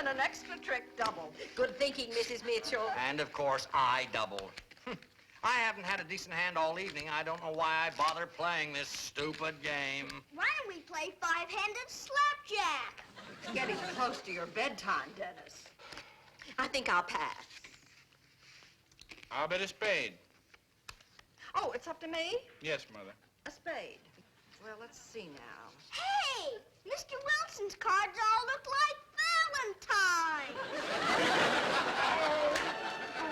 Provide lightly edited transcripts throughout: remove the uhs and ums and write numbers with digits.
an extra trick doubled. Good thinking, Mrs. Mitchell. And, of course, I doubled. I haven't had a decent hand all evening. I don't know why I bother playing this stupid game. Why don't we play five-handed slapjack? It's getting close to your bedtime, Dennis. I think I'll pass. I'll bet a spade. Oh, it's up to me? Yes, Mother. A spade. Well, let's see now. Hey, Mr. Wilson's cards all look like Valentine.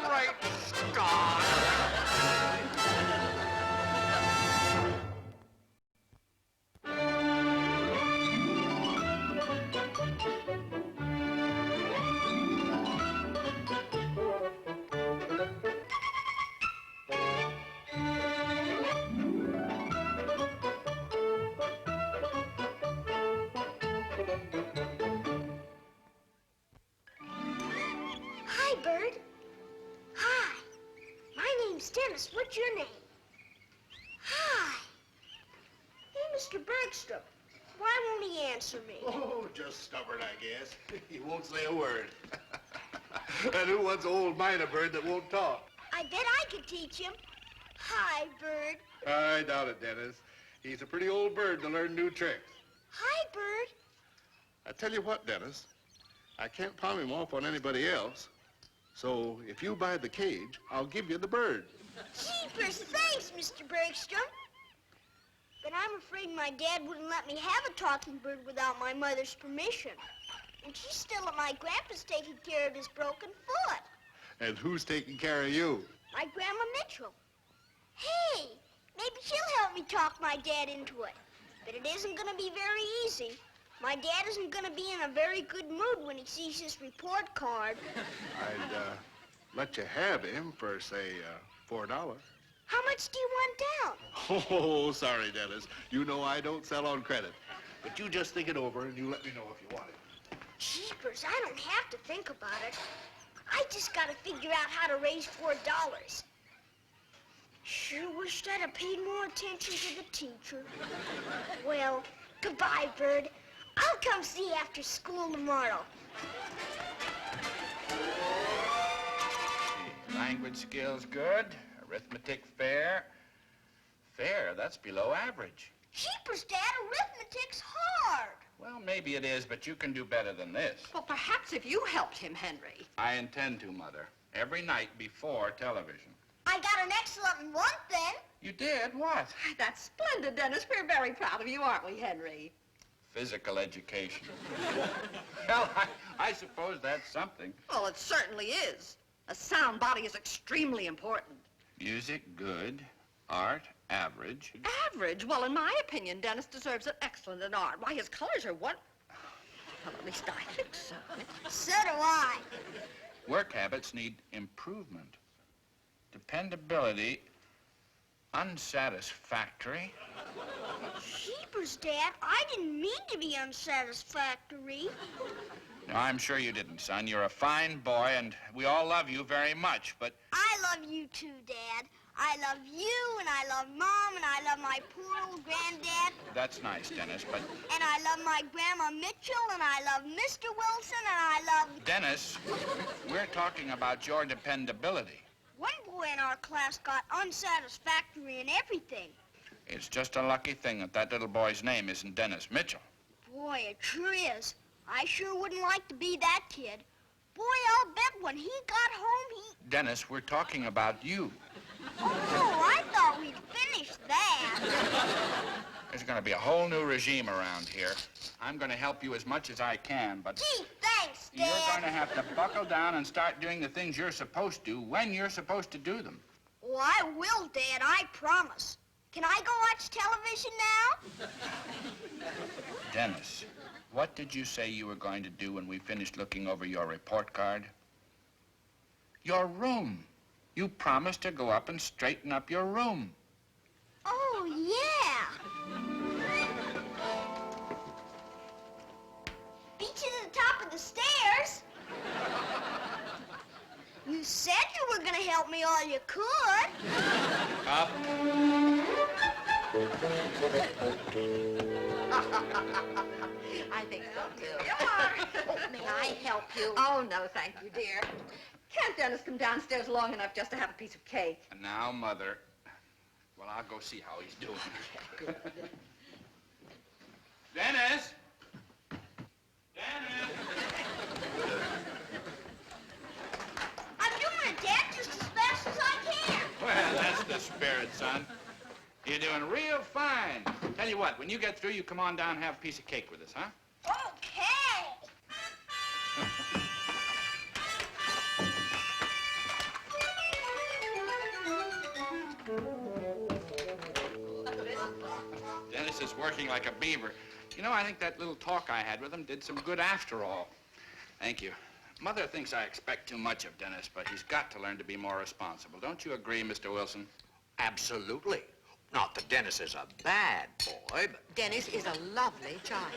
Great Scott! Hi, Bird. Hi. My name's Dennis. What's your name? Hi. Hey, Mr. Bergstrom. Why won't he answer me? Oh, just stubborn, I guess. He won't say a word. And who wants an old minor bird that won't talk? I bet I could teach him. Hi, Bird. I doubt it, Dennis. He's a pretty old bird to learn new tricks. Hi, Bird. I tell you what, Dennis, I can't palm him off on anybody else. So if you buy the cage, I'll give you the bird. Jeepers, thanks, Mr. Bergstrom. But I'm afraid my dad wouldn't let me have a talking bird without my mother's permission. And she's still at my grandpa's taking care of his broken foot. And who's taking care of you? My Grandma Mitchell. Hey, maybe she'll help me talk my dad into it. But it isn't going to be very easy. My dad isn't going to be in a very good mood when he sees this report card. I'd let you have him for, say, $4. How much do you want down? Oh, sorry, Dennis. You know I don't sell on credit. But you just think it over and you let me know if you want it. Jeepers, I don't have to think about it. I just got to figure out how to raise $4. Sure wished I'd have paid more attention to the teacher. Well, goodbye, Bird. I'll come see you after school tomorrow. Language skills good. Arithmetic fair. Fair, that's below average. Jeepers, Dad, arithmetic's hard. Well, maybe it is, but you can do better than this. Well, perhaps if you helped him, Henry. I intend to, Mother. Every night before television. I got an excellent one, then. You did? What? That's splendid, Dennis. We're very proud of you, aren't we, Henry? Physical education. Well, I suppose that's something. Well, it certainly is. A sound body is extremely important. Music, good. Art, average. Average? Well, in my opinion, Dennis deserves an excellent in art. Why, his colors are one... Well, at least I think so. So do I. Work habits need improvement. Dependability, unsatisfactory. Jeepers, Dad, I didn't mean to be unsatisfactory. No, I'm sure you didn't, son. You're a fine boy, and we all love you very much, but... I love you too, Dad. I love you, and I love Mom, and I love my poor old granddad. That's nice, Dennis, but... And I love my Grandma Mitchell, and I love Mr. Wilson, and I love... Dennis, we're talking about your dependability. One boy in our class got unsatisfactory in everything. It's just a lucky thing that that little boy's name isn't Dennis Mitchell. Boy, it sure is. I sure wouldn't like to be that kid. Boy, I'll bet when he got home, he... Dennis, we're talking about you. Oh, I thought we'd finished that. There's going to be a whole new regime around here. I'm going to help you as much as I can, but... Gee, thanks, Dad. You're going to have to buckle down and start doing the things you're supposed to when you're supposed to do them. Oh, I will, Dad, I promise. Can I go watch television now? Dennis, what did you say you were going to do when we finished looking over your report card? Your room. You promised to go up and straighten up your room. Oh, yeah. Beat you to the top of the stairs. You said you were going to help me all you could. Up. I think so, too. You are. Oh, may I help you? Oh, no, thank you, dear. Can't Dennis come downstairs long enough just to have a piece of cake? And now, Mother. Well, I'll go see how he's doing. Dennis! Dennis! I'm doing it, Dad, just as fast as I can. Well, that's the spirit, son. You're doing real fine. Tell you what, when you get through, you come on down and have a piece of cake with us, huh? Okay. Dennis is working like a beaver. You know, I think that little talk I had with him did some good after all. Thank you. Mother thinks I expect too much of Dennis, but he's got to learn to be more responsible. Don't you agree, Mr. Wilson? Absolutely. Not that Dennis is a bad boy, but Dennis is a lovely child.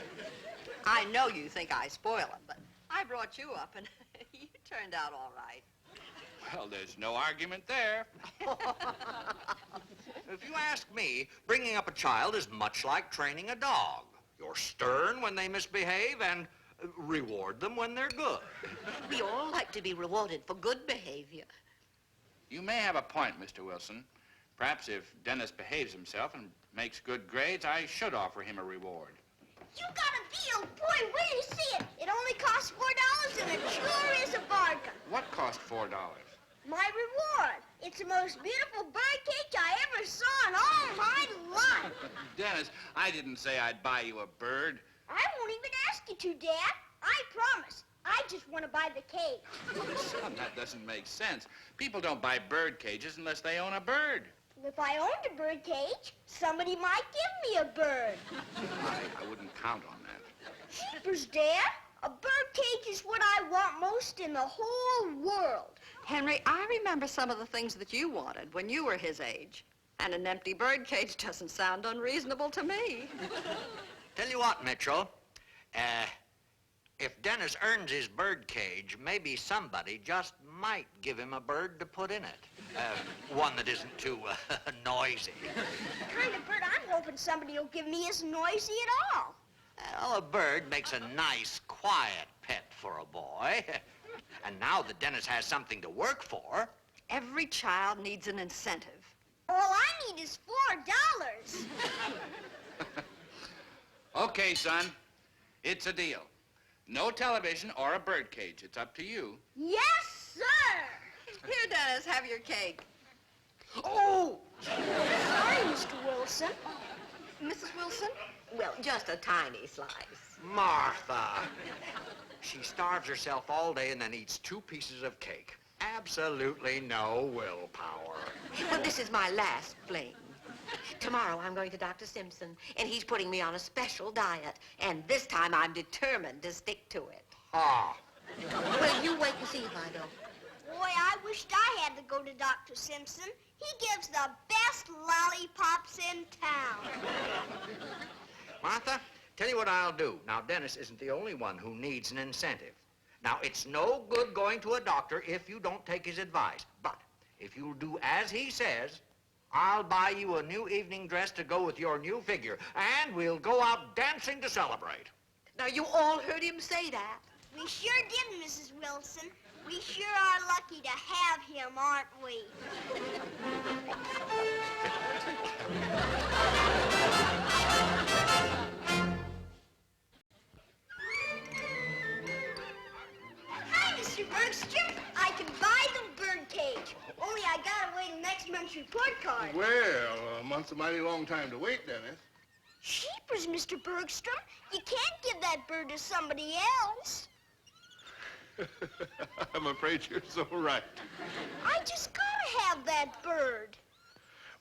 I know you think I spoil him, but I brought you up, and you turned out all right. Well, there's no argument there. if you ask me, bringing up a child is much like training a dog. You're stern when they misbehave and reward them when they're good. We all like to be rewarded for good behavior. You may have a point, Mr. Wilson. Perhaps if Dennis behaves himself and makes good grades, I should offer him a reward. You got a deal. Boy, where do you see it? It only costs $4 and it sure is a bargain. What cost $4? My reward. It's the most beautiful birdcage I ever saw in all my life. Dennis, I didn't say I'd buy you a bird. I won't even ask you to, Dad. I promise. I just want to buy the cage. Son, that doesn't make sense. People don't buy bird cages unless they own a bird. If I owned a bird cage, somebody might give me a bird. I wouldn't count on that. Jeepers, Dad. A bird cage is what I want most in the whole world. Henry, I remember some of the things that you wanted when you were his age. And an empty bird cage doesn't sound unreasonable to me. Tell you what, Mitchell, if Dennis earns his bird cage, maybe somebody just might give him a bird to put in it. One that isn't too noisy. The kind of bird I'm hoping somebody will give me isn't noisy at all. Well, a bird makes a nice, quiet pet for a boy. And now that Dennis has something to work for... Every child needs an incentive. All I need is $4. Okay, son. It's a deal. No television or a bird cage. It's up to you. Yes, sir. Here, Dennis, have your cake. Oh! Sorry, Mr. Wilson. Mrs. Wilson? Well, just a tiny slice. Martha! She starves herself all day and then eats 2 pieces of cake. Absolutely no willpower. Well, this is my last fling. Tomorrow I'm going to Dr. Simpson, and he's putting me on a special diet. And this time I'm determined to stick to it. Ah. Well, you wait and see if I don't. Boy, I wished I had to go to Dr. Simpson. He gives the best lollipops in town. Martha, tell you what I'll do. Now, Dennis isn't the only one who needs an incentive. Now, it's no good going to a doctor if you don't take his advice. But if you'll do as he says, I'll buy you a new evening dress to go with your new figure, and we'll go out dancing to celebrate. Now, you all heard him say that. We sure did, Mrs. Wilson. We sure are lucky to have him, aren't we? Hi, Mr. Bergstrom. I can buy the bird cage. Only I gotta wait till next month's report card. Well, a month's a mighty long time to wait, Dennis. Sheepers, Mr. Bergstrom. You can't give that bird to somebody else. I'm afraid you're so right. I just gotta have that bird.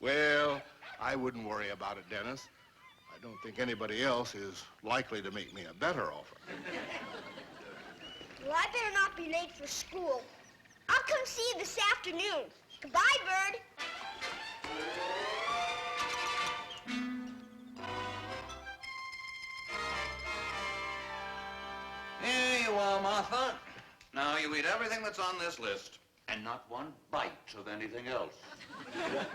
Well, I wouldn't worry about it, Dennis. I don't think anybody else is likely to make me a better offer. Well, I better not be late for school. I'll come see you this afternoon. Goodbye, bird. Here you are, Martha. Now you eat everything that's on this list, and not one bite of anything else.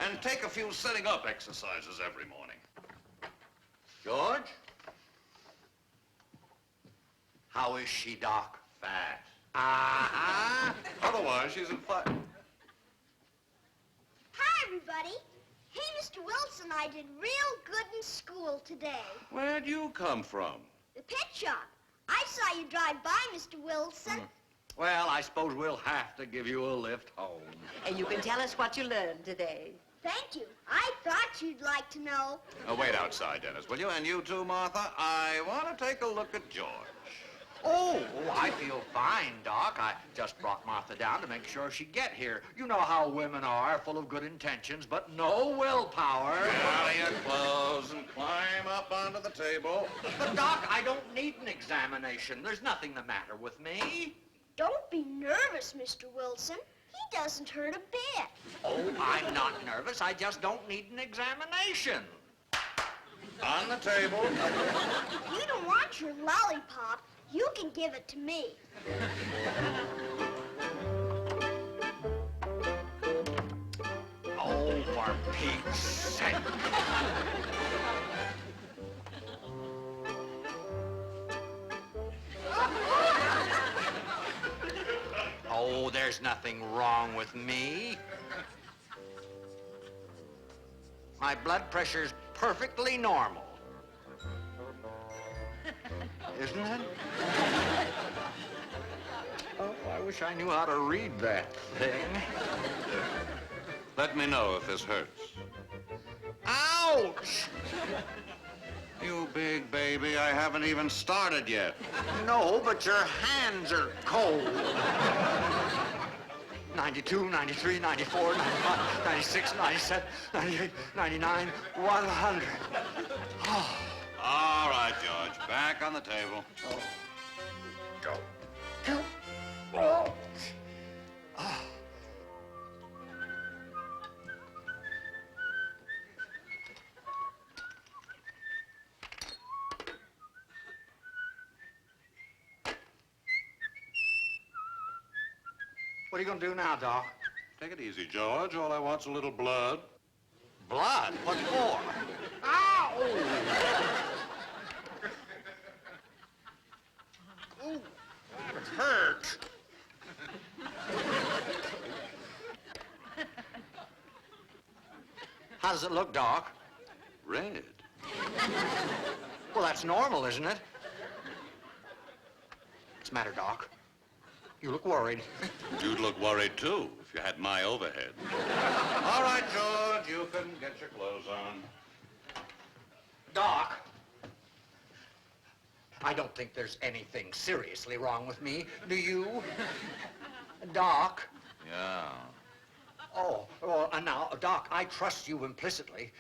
And take a few sitting up exercises every morning. George? How is she, Doc? Fat. Uh-huh. Otherwise, she's in fight. Hi, everybody. Hey, Mr. Wilson, I did real good in school today. Where'd you come from? The pet shop. I saw you drive by, Mr. Wilson. Well, I suppose we'll have to give you a lift home. And you can tell us what you learned today. Thank you. I thought you'd like to know. Wait outside, Dennis, will you? And you too, Martha. I want to take a look at George. Oh, I feel fine, Doc. I just brought Martha down to make sure she'd get here. You know how women are, full of good intentions, but no willpower. Get out of your clothes and climb up onto the table. But, Doc, I don't need an examination. There's nothing the matter with me. Don't be nervous, Mr. Wilson. He doesn't hurt a bit. Oh, I'm not nervous. I just don't need an examination. On the table. If you don't want your lollipop, you can give it to me. Oh, for Pete's sake. Oh, there's nothing wrong with me. My blood pressure's perfectly normal. Isn't it? Oh, I wish I knew how to read that thing. Let me know if this hurts. Ouch! You big baby, I haven't even started yet. No, but your hands are cold. 92, 93, 94, 95, 96, 97, 98, 99, 100. Oh. All right, George, back on the table. Go. Oh. What are you going to do now, Doc? Take it easy, George. All I want's a little blood. Blood? What for? Ow! Ooh, that hurts. How does it look, Doc? Red. Well, that's normal, isn't it? What's the matter, Doc? You look worried. You'd look worried, too, if you had my overhead. All right, George, you can get your clothes on. Doc, I don't think there's anything seriously wrong with me. Do you? Doc? Yeah. Oh, well, now, Doc, I trust you implicitly.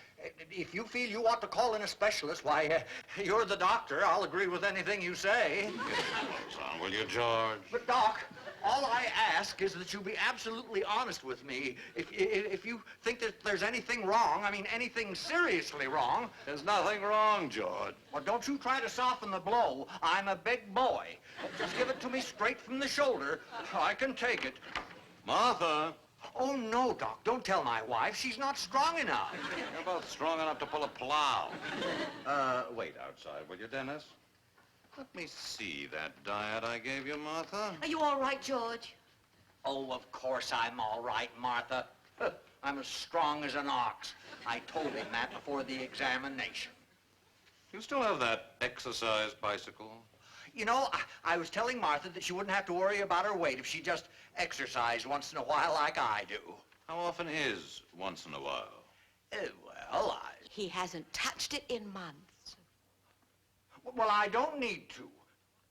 If you feel you ought to call in a specialist, why, you're the doctor. I'll agree with anything you say. Get your clothes on, will you, George? But, Doc, all I ask is that you be absolutely honest with me. If you think that there's anything wrong, I mean anything seriously wrong... There's nothing wrong, George. Well, don't you try to soften the blow. I'm a big boy. Just give it to me straight from the shoulder. I can take it. Martha, Oh, no, Doc. Don't tell my wife. She's not strong enough. you're both strong enough to pull a plow. Wait outside, will you, Dennis? Let me see that diet I gave you, Martha. Are you all right, George? Oh, of course I'm all right, Martha. I'm as strong as an ox. I told him that before the examination. You still have that exercise bicycle? You know, I was telling Martha that she wouldn't have to worry about her weight if she just exercised once in a while like I do. How often is once in a while? Well, He hasn't touched it in months. Well, I don't need to.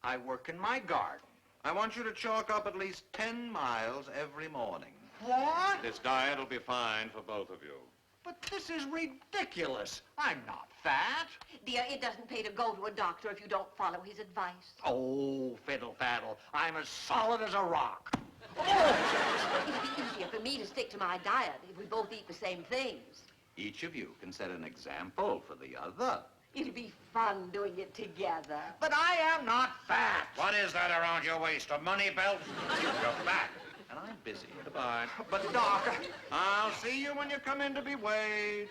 I work in my garden. I want you to chalk up at least 10 miles every morning. What? This diet will be fine for both of you. But this is ridiculous. I'm not fat. Dear, it doesn't pay to go to a doctor if you don't follow his advice. Oh, fiddle faddle. I'm as solid as a rock. It'd be easier for me to stick to my diet if we both eat the same things. Each of you can set an example for the other. It'll be fun doing it together. But I am not fat. What is that around your waist, a money belt? You're fat, and I'm busy. Goodbye. But, Doc, I'll see you when you come in to be weighed.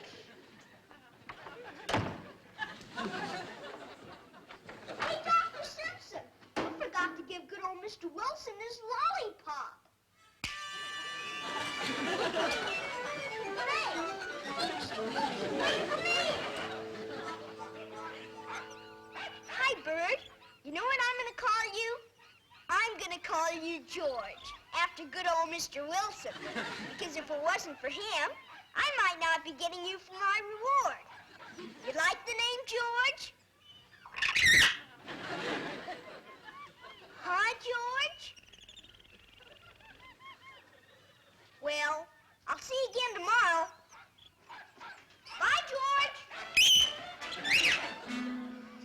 you George, after good old Mr. Wilson. Because if it wasn't for him, I might not be getting you for my reward. You like the name George? Huh, George? Well, I'll see you again tomorrow. Bye, George.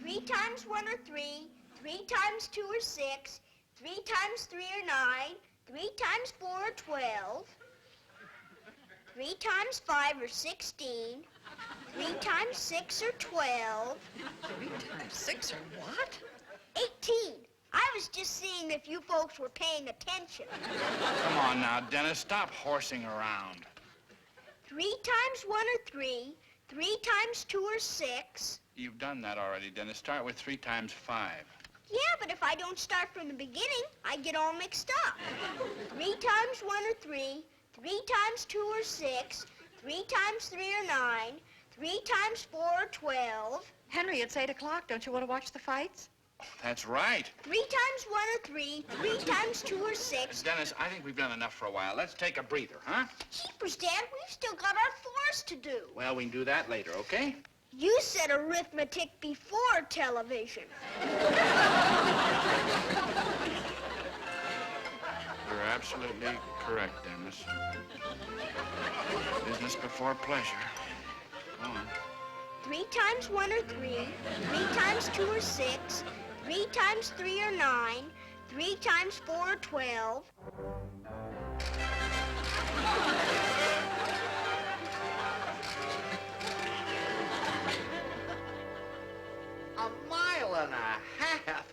3 times 1 are 3. 3 times 2 are 6. 3 times 3 are 9. 3 times 4 are 12. 3 times 5 are 16. 3 times 6 are 12. 3 times 6 are what? 18. I was just seeing if you folks were paying attention. Come on now, Dennis, stop horsing around. 3 times 1 are 3. 3 times 2 are 6. You've done that already, Dennis. Start with 3 times 5. Yeah, but if I don't start from the beginning, I get all mixed up. 3 times 1 are 3. 3 times 2 are 6. 3 times 3 are 9. 3 times 4 are 12. Henry, it's 8 o'clock. Don't you want to watch the fights? That's right. 3 times 1 are 3. 3 times 2 are 6. Dennis, I think we've done enough for a while. Let's take a breather, huh? Jeepers, Dad, we've still got our floors to do. Well, we can do that later, okay? You said arithmetic before television. You're absolutely correct, Dennis. Business before pleasure. Go on. 3 times 1 are 3. 3 times 2 are 6. 3 times 3 are 9. 3 times 4 are 12. A mile and a half.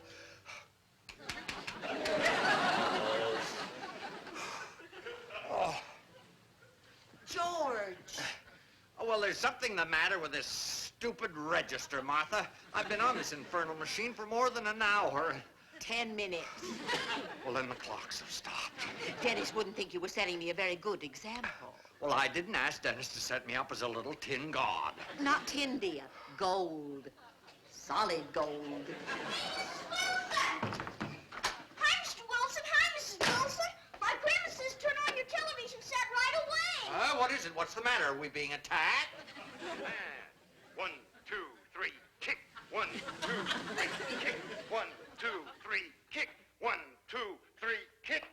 George! Oh, well, there's something the matter with this stupid register, Martha. I've been on this infernal machine for more than an hour. 10 minutes. Well, then the clocks have stopped. Dennis wouldn't think you were setting me a very good example. Well, I didn't ask Dennis to set me up as a little tin god. Not tin, dear. Gold. Solid gold. Hi, Mr. Wilson. Hi, Mrs. Wilson. My grandma says turn on your television set right away. What is it? What's the matter? Are we being attacked? 1, 2, 3, kick. 1, 2, 3, kick. 1, 2, 3, kick. 1, 2, 3, kick.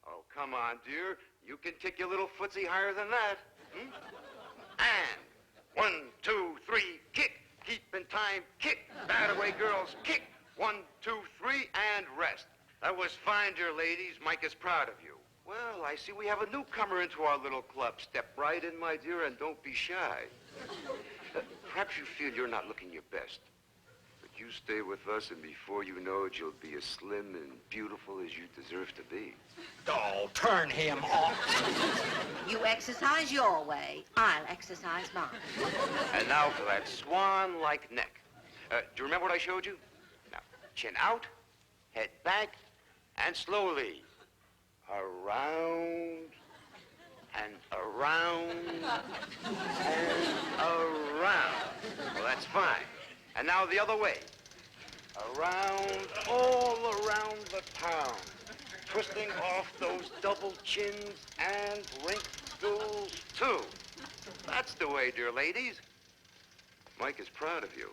Oh, come on, dear. You can kick your little footsie higher than that. Hmm? And 1, 2, 3, kick. Keep in time, kick. Bat away, girls, kick. 1, 2, 3, and rest. That was fine, dear ladies. Mike is proud of you. Well, I see we have a newcomer into our little club. Step right in, my dear, and don't be shy. Perhaps you feel you're not looking your best. But you stay with us, and before you know it, you'll be as slim and beautiful as you deserve to be. Oh, turn him off. You exercise your way. I'll exercise mine. And now for that swan-like neck. Do you remember what I showed you? Now, chin out, head back, and slowly. Around, and around, and around. Well, that's fine. And now the other way. Around, all around the town. Twisting off those double chins and wrinkles, too. That's the way, dear ladies. Mike is proud of you.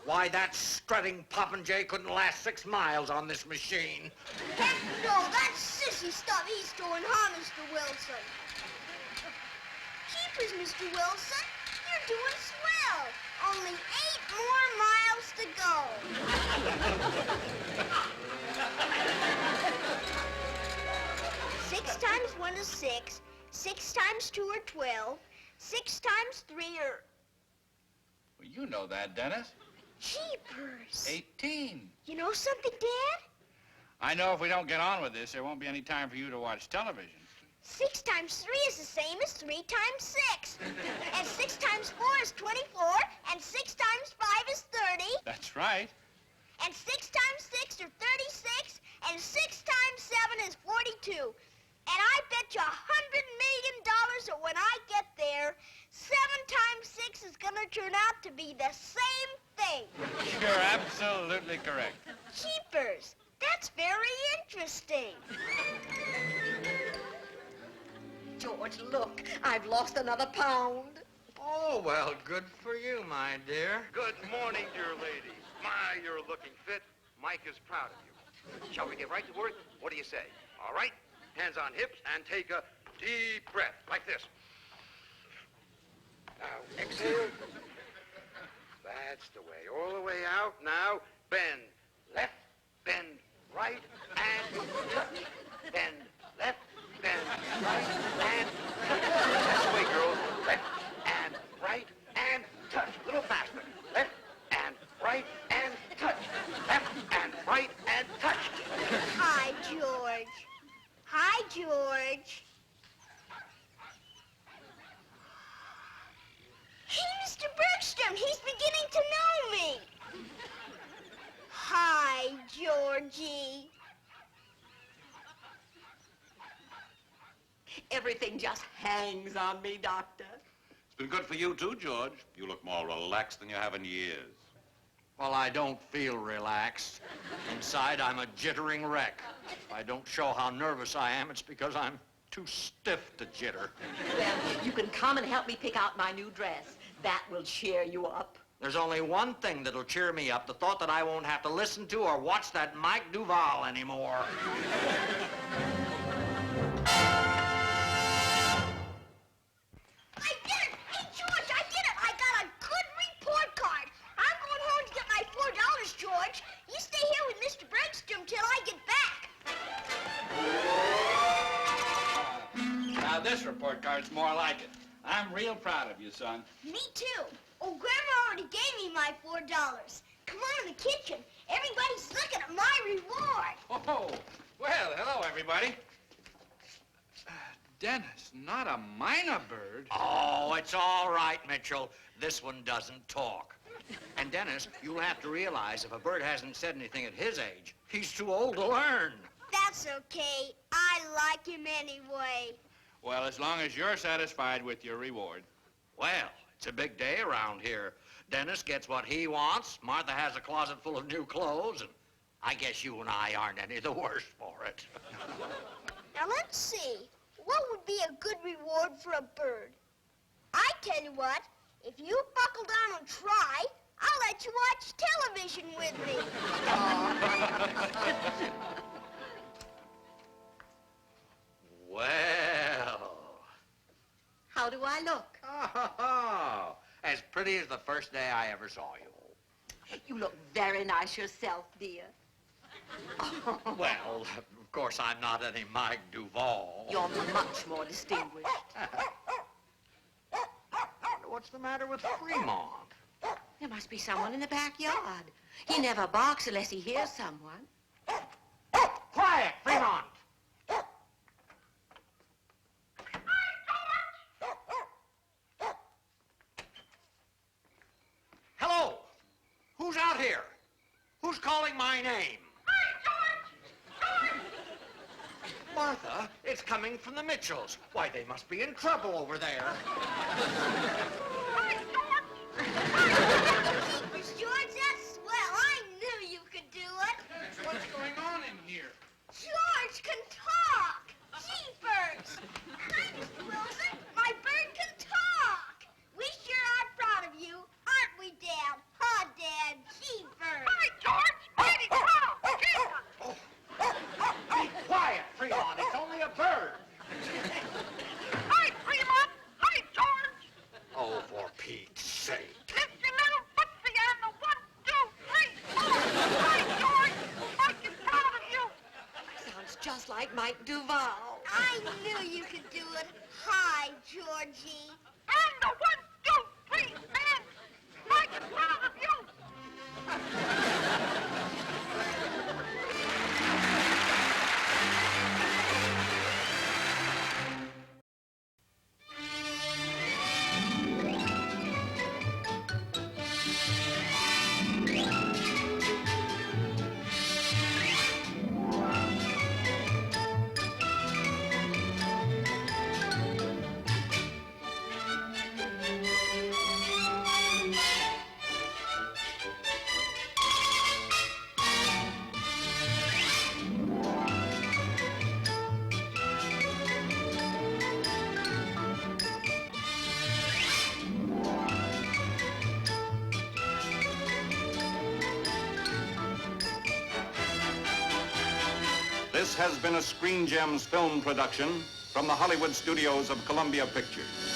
Why, that strutting popinjay couldn't last 6 miles on this machine. Heck no, that's sissy stuff he's doing, huh, Mr. Wilson? Jeepers, Mr. Wilson, you're doing swell. Only 8 more miles to go. 6 times 1 is 6. 6 times 2 are 12. 6 times 3 are... Well, you know that, Dennis. Jeepers. 18. You know something, Dad? I know if we don't get on with this, there won't be any time for you to watch television. 6 times 3 is the same as 3 times 6. And 6 times 4 is 24. And 6 times 5 is 30. That's right. And 6 times 6 are 36. And 6 times 7 is 42. And I bet you $100 million that when I get there, 7 times 6 is going to turn out to be the same thing. way. You're absolutely correct. Jeepers, that's very interesting. George, look, I've lost another pound. Oh, well, good for you, my dear. Good morning, dear lady. My, you're looking fit. Mike is proud of you. Shall we get right to work? What do you say? All right? Hands on hips and take a deep breath, like this. Now, exhale. That's the way. All the way out. Now, bend left, bend right, and touch. Bend left, bend right, and touch. That's the way, girls. Left and right and touch. A little faster. Left and right and touch. Left and right and touch. Hi, George. Hi, George. Hey, Mr. Bergstrom, he's beginning to know me. Hi, Georgie. Everything just hangs on me, Doctor. It's been good for you too, George. You look more relaxed than you have in years. Well, I don't feel relaxed. Inside, I'm a jittering wreck. If I don't show how nervous I am, it's because I'm too stiff to jitter. Well, you can come and help me pick out my new dress. That will cheer you up. There's only one thing that'll cheer me up, the thought that I won't have to listen to or watch that Mike Duval anymore. I did it! Hey, George, I did it! I got a good report card. I'm going home to get my $4, George. You stay here with Mr. Bergstrom till I get back. Now, this report card's more like it. I'm real proud of you, son. Me too. Oh, Grandma already gave me my $4. Come on in the kitchen. Everybody's looking at my reward. Oh, well, hello, everybody. Dennis, not a minor bird. Oh, it's all right, Mitchell. This one doesn't talk. And Dennis, you'll have to realize if a bird hasn't said anything at his age, he's too old to learn. That's okay. I like him anyway. Well, as long as you're satisfied with your reward. Well, it's a big day around here. Dennis gets what he wants. Martha has a closet full of new clothes, and I guess you and I aren't any the worse for it. Now, let's see. What would be a good reward for a bird? I tell you what, if you buckle down and try, I'll let you watch television with me. Well. How do I look? Oh, as pretty as the first day I ever saw you. You look very nice yourself, dear. Well, of course, I'm not any Mike Duval. You're much more distinguished. What's the matter with Fremont? There must be someone in the backyard. He never barks unless he hears someone. Quiet, Fremont! Hello! Who's out here? Who's calling my name? Martha, it's coming from the Mitchells. Why, they must be in trouble over there. Jeepers, George, that's swell. I knew you could do it. What's going on in here? George can talk. Jeepers. Hi, Mr. Wilson. My bird can talk. We sure are proud of you, aren't we, Dad? Huh, Dad? Jeepers. Hi, George. Mighty proud. Jeepers. Be quiet, Fremont. It's only a bird. Hi, Fremont. Hi, George. Oh, for Pete's sake. Lift your little footsie on the 1, 2, 3, 4. Hi, George. Mike is proud of you. Sounds just like Mike Duval. I knew you could do it. Hi, Georgie. And the 1, 2, 3, and Mike is proud of you. This has been a Screen Gems film production from the Hollywood studios of Columbia Pictures.